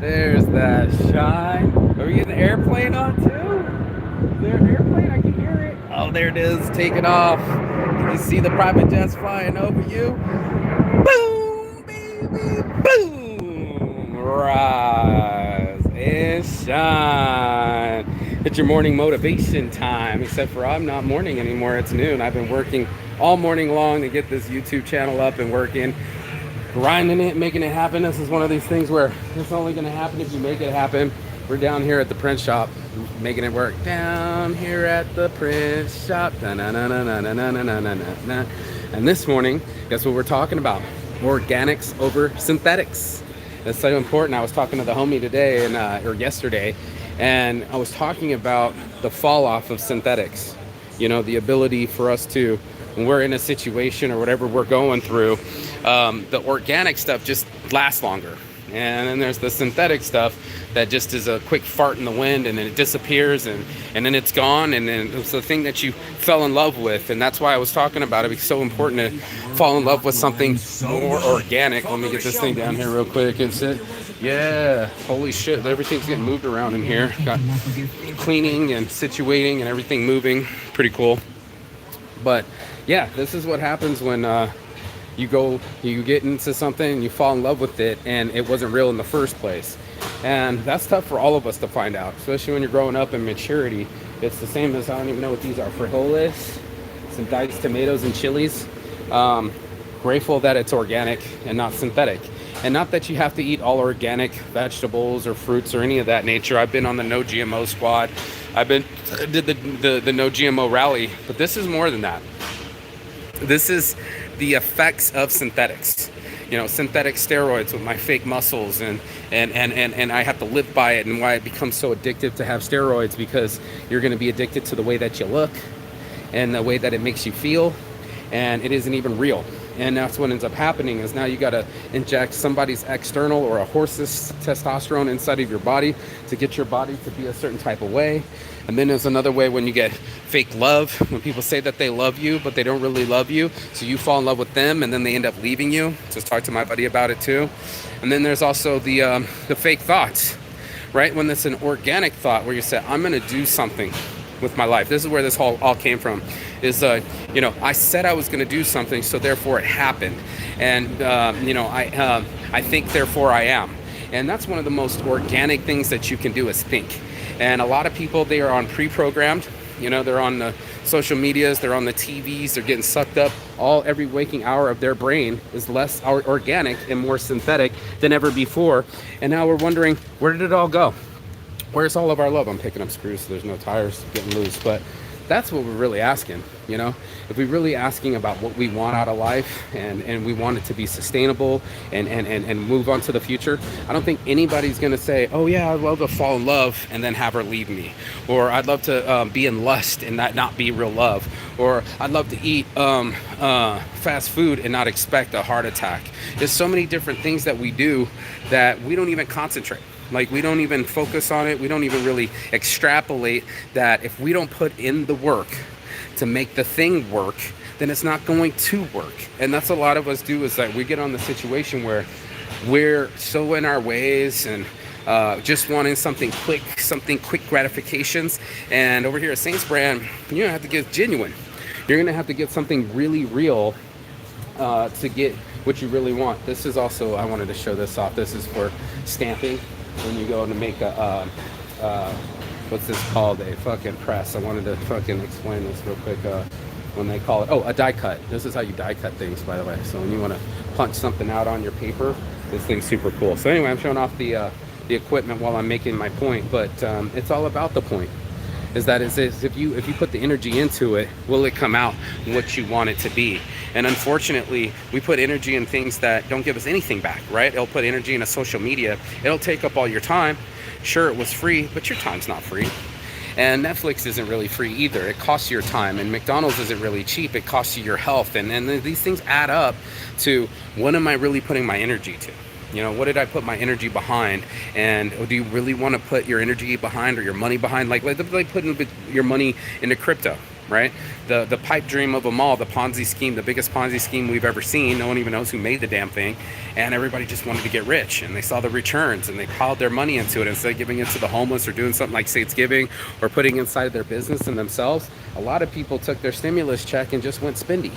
There's that shine. Are we getting the airplane on too? Is there an airplane? I can hear it. Oh, there it is. Taking off. Can you see the private jets flying over you? Boom, baby, boom. Rise and shine. It's your morning motivation time, except for I'm not morning anymore. It's noon. I've been working all morning long to get this YouTube channel up and working, grinding it, making it happen. This is one of these things where it's only going to happen if you make it happen. We're down here at the print shop making it work. Down here at the print shop. And this morning, guess what we're talking about? Organics over synthetics. That's so important. I was talking to the homie today or yesterday, and I was talking about the fall off of synthetics. You know, the ability for us to, when we're in a situation or whatever we're going through, the organic stuff just lasts longer. And then there's the synthetic stuff that just is a quick fart in the wind and then it disappears and then it's gone. And then it's the thing that you fell in love with. And that's why I was talking about it. It's so important to fall in love with something more organic. Let me get this thing down here real quick and sit. Yeah, holy shit, everything's getting moved around in here. Got cleaning and situating and everything moving. Pretty cool. But yeah, this is what happens when you get into something and you fall in love with it and it wasn't real in the first place. And that's tough for all of us to find out, especially when you're growing up in maturity. It's the same as, I don't even know what these are, frijoles, some diced tomatoes and chilies. Grateful that it's organic and not synthetic. And not that you have to eat all organic vegetables or fruits or any of that nature. I've been on the no GMO squad. Did the no GMO rally, but this is more than that. This is the effects of synthetics. You know, synthetic steroids with my fake muscles and I have to live by it, and why it becomes so addictive to have steroids, because you're going to be addicted to the way that you look and the way that it makes you feel, and it isn't even real. And that's what ends up happening is now you got to inject somebody's external or a horse's testosterone inside of your body to get your body to be a certain type of way. And then there's another way when you get fake love, when people say that they love you, but they don't really love you. So you fall in love with them and then they end up leaving you. Just talked to my buddy about it too. And then there's also the fake thoughts, right? When it's an organic thought where you say, I'm going to do something with my life. This is where this all came from. Is I said I was going to do something, so therefore it happened, and I think therefore I am, and that's one of the most organic things that you can do is think. And a lot of people, they are on pre-programmed. You know, they're on the social medias, they're on the TVs, they're getting sucked up. Every waking hour of their brain is less organic and more synthetic than ever before. And now we're wondering, where did it all go? Where's all of our love? I'm picking up screws so there's no tires getting loose, but that's what we're really asking. You know, if we're really asking about what we want out of life and we want it to be sustainable and move on to the future, I don't think anybody's going to say, oh yeah, I'd love to fall in love and then have her leave me, or I'd love to be in lust and that not be real love, or I'd love to eat fast food and not expect a heart attack. There's so many different things that we do that we don't even concentrate. Like, we don't even focus on it. We don't even really extrapolate that if we don't put in the work to make the thing work, then it's not going to work. And that's a lot of us do, is that we get on the situation where we're so in our ways and just wanting something quick gratifications. And over here at Saints Brand, you're going to have to get genuine. You're going to have to get something really real to get what you really want. This is also, I wanted to show this off. This is for stamping. When you go to make a, what's this called? A fucking press. I wanted to fucking explain this real quick. When they call it, a die cut. This is how you die cut things, by the way. So when you want to punch something out on your paper, this thing's super cool. So anyway, I'm showing off the equipment while I'm making my point, but it's all about the point. Is if you put the energy into it, will it come out what you want it to be? And unfortunately, we put energy in things that don't give us anything back, right? It'll put energy into social media. It'll take up all your time. Sure, it was free, but your time's not free. And Netflix isn't really free either. It costs you your time. And McDonald's isn't really cheap. It costs you your health. And these things add up to, what am I really putting my energy to? You know, what did I put my energy behind? And do you really want to put your energy behind or your money behind? Like putting your money into crypto. right? The pipe dream of them all, the Ponzi scheme, the biggest Ponzi scheme we've ever seen. No one even knows who made the damn thing. And everybody just wanted to get rich, and they saw the returns, and they piled their money into it instead of giving it to the homeless or doing something like States Giving or putting inside their business and themselves. A lot of people took their stimulus check and just went spendy.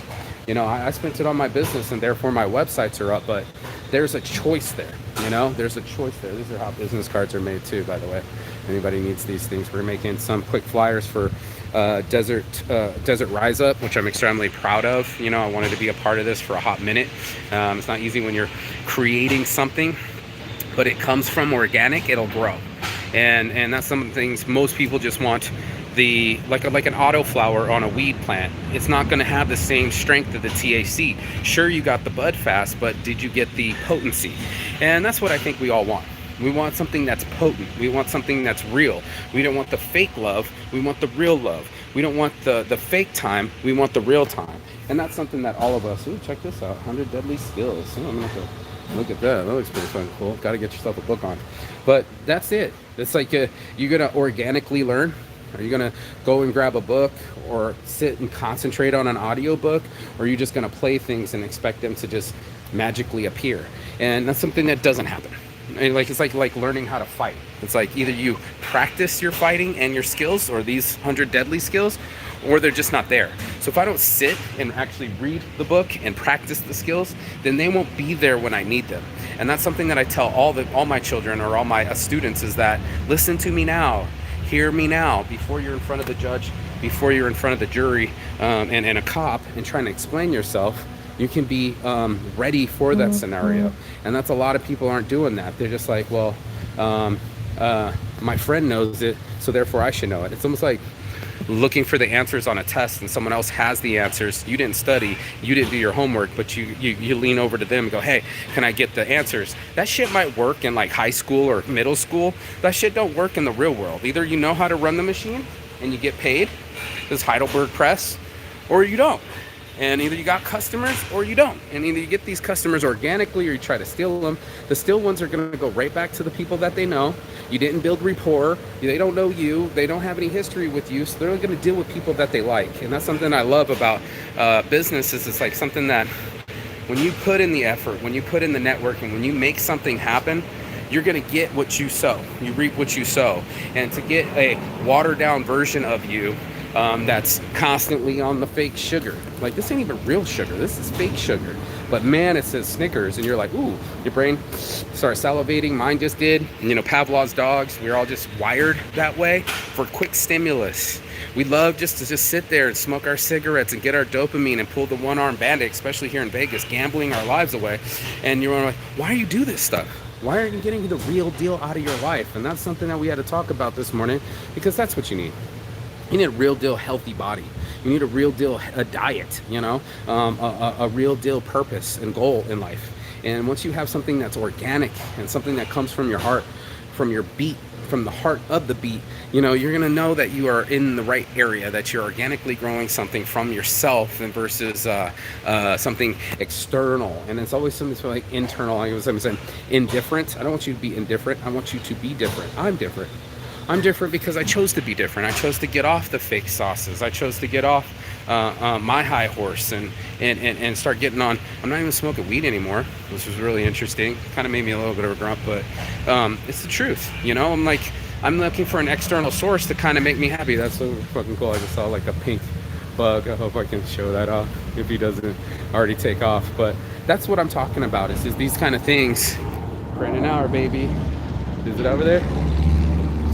You know, I spent it on my business, and therefore my websites are up, but there's a choice there. You know, there's a choice there. These are how business cards are made too, by the way. Anybody needs these things. We're making some quick flyers for Desert Rise Up, which I'm extremely proud of. You know, I wanted to be a part of this for a hot minute. It's not easy when you're creating something, but it comes from organic, it'll grow. And that's some of the things most people just want. Like an autoflower on a weed plant, it's not going to have the same strength of the THC. Sure, you got the bud fast, but did you get the potency? And that's what I think we all want. We want something that's potent. We want something that's real. We don't want the fake love. We want the real love. We don't want the fake time. We want the real time. And that's something that all of us, ooh, check this out, 100 Deadly Skills. Ooh, I'm gonna have to look at that. That looks pretty fun, cool. Got to get yourself a book on. But that's it. It's like you're gonna organically learn. Are you gonna go and grab a book or sit and concentrate on an audiobook, or are you just gonna play things and expect them to just magically appear? And that's something that doesn't happen. And it's like learning how to fight. It's like either you practice your fighting and your skills, or these 100 deadly skills, or they're just not there. So if I don't sit and actually read the book and practice the skills, then they won't be there when I need them. And that's something that I tell all my children or all my students, is that listen to me now. Hear me now, before you're in front of the judge, before you're in front of the jury and a cop and trying to explain yourself. You can be ready for that scenario. And that's a lot of people aren't doing that. They're just like, well, my friend knows it, so therefore I should know it. It's almost like looking for the answers on a test and someone else has the answers. You didn't study, you didn't do your homework, but you lean over to them and go, hey, can I get the answers? That shit might work in like high school or middle school. That shit don't work in the real world. Either you know how to run the machine and you get paid, this Heidelberg Press, or you don't. And either you got customers or you don't. And either you get these customers organically or you try to steal them. The steal ones are going to go right back to the people that they know. You didn't build rapport. They don't know you. They don't have any history with you. So they're going to deal with people that they like. And that's something I love about businesses. It's like something that when you put in the effort, when you put in the networking, when you make something happen, you're going to get what you sow. You reap what you sow. And to get a watered down version of you, that's constantly on the fake sugar. Like, this ain't even real sugar. This is fake sugar. But man, it says Snickers, and you're like, ooh, your brain starts salivating. Mine just did. And, you know, Pavlov's dogs, we're all just wired that way for quick stimulus. We love just to sit there and smoke our cigarettes and get our dopamine and pull the one-arm bandit, especially here in Vegas, gambling our lives away. And you're like, why do you do this stuff? Why aren't you getting the real deal out of your life? And that's something that we had to talk about this morning, because that's what you need. You need a real deal healthy body. You need a real deal diet, you know, a real deal purpose and goal in life. And once you have something that's organic and something that comes from your heart, from your beat, from the heart of the beat, you know, you're going to know that you are in the right area, that you're organically growing something from yourself and versus something external. And it's always something sort of like internal. Like I was saying, indifferent. I don't want you to be indifferent. I want you to be different. I'm different. I'm different because I chose to be different. I chose to get off the fake sauces. I chose to get off my high horse and start getting on. I'm not even smoking weed anymore, which was really interesting. Kind of made me a little bit of a grump, but it's the truth. You know, I'm looking for an external source to kind of make me happy. That's so fucking cool. I just saw like a pink bug. I hope I can show that off if he doesn't already take off. But that's what I'm talking about. Is these kind of things. Brandon Hour, baby. Is it over there?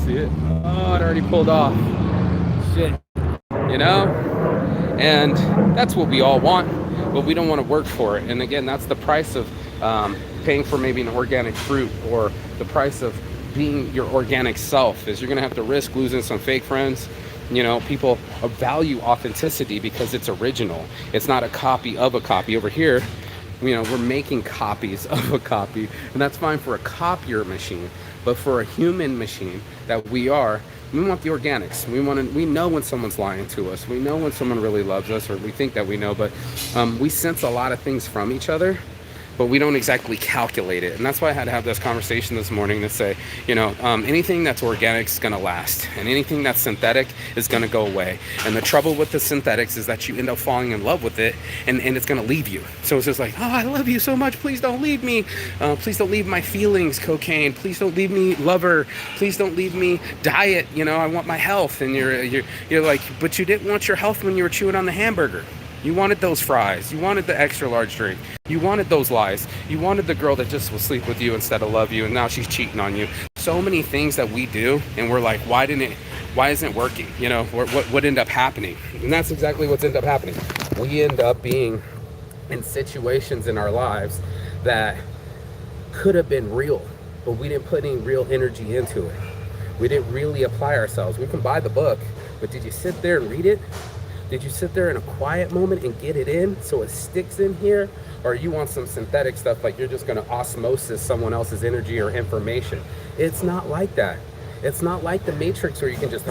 See it? Oh, it already pulled off. Shit. You know? And that's what we all want, but we don't want to work for it. And again, that's the price of paying for maybe an organic fruit, or the price of being your organic self, is you're going to have to risk losing some fake friends. You know, people value authenticity because it's original. It's not a copy of a copy. Over here, you know, we're making copies of a copy, and that's fine for a copier machine. But for a human machine that we are, we want the organics. We know when someone's lying to us. We know when someone really loves us, or we think that we know, but we sense a lot of things from each other but we don't exactly calculate it. And that's why I had to have this conversation this morning to say, anything that's organic is going to last, and anything that's synthetic is going to go away. And the trouble with the synthetics is that you end up falling in love with it, and it's going to leave you. So it's just like, oh, I love you so much. Please don't leave me. Please don't leave my feelings, cocaine. Please don't leave me, lover. Please don't leave me, diet. I want my health. And you're like, but you didn't want your health when you were chewing on the hamburger. You wanted those fries. You wanted the extra large drink. You wanted those lies. You wanted the girl that just will sleep with you instead of love you, and now she's cheating on you. So many things that we do, and we're like, why isn't it working? What ended up happening? And that's exactly what's ended up happening. We end up being in situations in our lives that could have been real, but we didn't put any real energy into it. We didn't really apply ourselves. We can buy the book, but did you sit there and read it? Did you sit there in a quiet moment and get it in so it sticks in here? Or you want some synthetic stuff, like you're just going to osmosis someone else's energy or information? It's not like that. It's not like the Matrix where you can just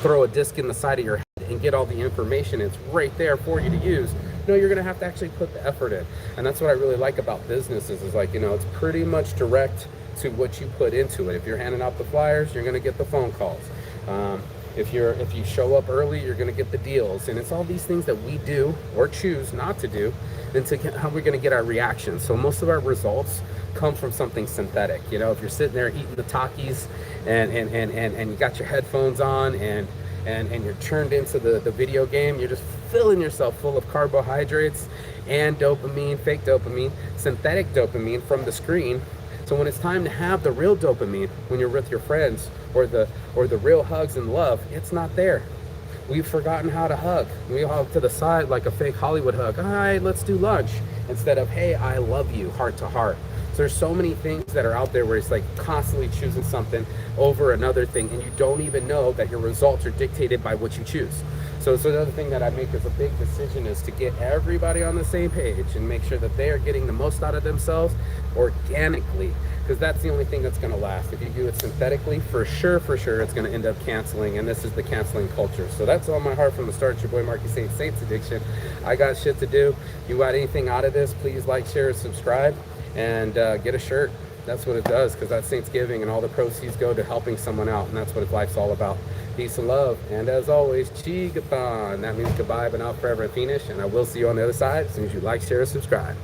throw a disc in the side of your head and get all the information. It's right there for you to use. No, you're going to have to actually put the effort in. And that's what I really like about businesses is like, it's pretty much direct to what you put into it. If you're handing out the flyers, you're going to get the phone calls. If you show up early, you're going to get the deals. And it's all these things that we do or choose not to do, and to how we're going to get our reactions. So most of our results come from something synthetic. If you're sitting there eating the Takis and you got your headphones on and you're turned into the video game, you're just filling yourself full of carbohydrates and dopamine, fake dopamine, synthetic dopamine from the screen. So when it's time to have the real dopamine, when you're with your friends, or the real hugs and love, it's not there. We've forgotten how to hug. We hug to the side like a fake Hollywood hug. All right, let's do lunch. Instead of, hey, I love you, heart to heart. So there's so many things that are out there where it's like constantly choosing something over another thing, and you don't even know that your results are dictated by what you choose. So the other thing that I make as a big decision is to get everybody on the same page and make sure that they are getting the most out of themselves organically, because that's the only thing that's going to last. If you do it synthetically, for sure, it's going to end up canceling, and this is the canceling culture. So that's on my heart from the start. It's your boy Marky Saints Addiction. I got shit to do. You got anything out of this, please like, share, and subscribe, and get a shirt. That's what it does, because that's Saints Giving, and all the proceeds go to helping someone out, and that's what life's all about. Peace and love, and as always, Chigathon. That means goodbye, but not forever and finish, and I will see you on the other side as soon as you like, share, and subscribe.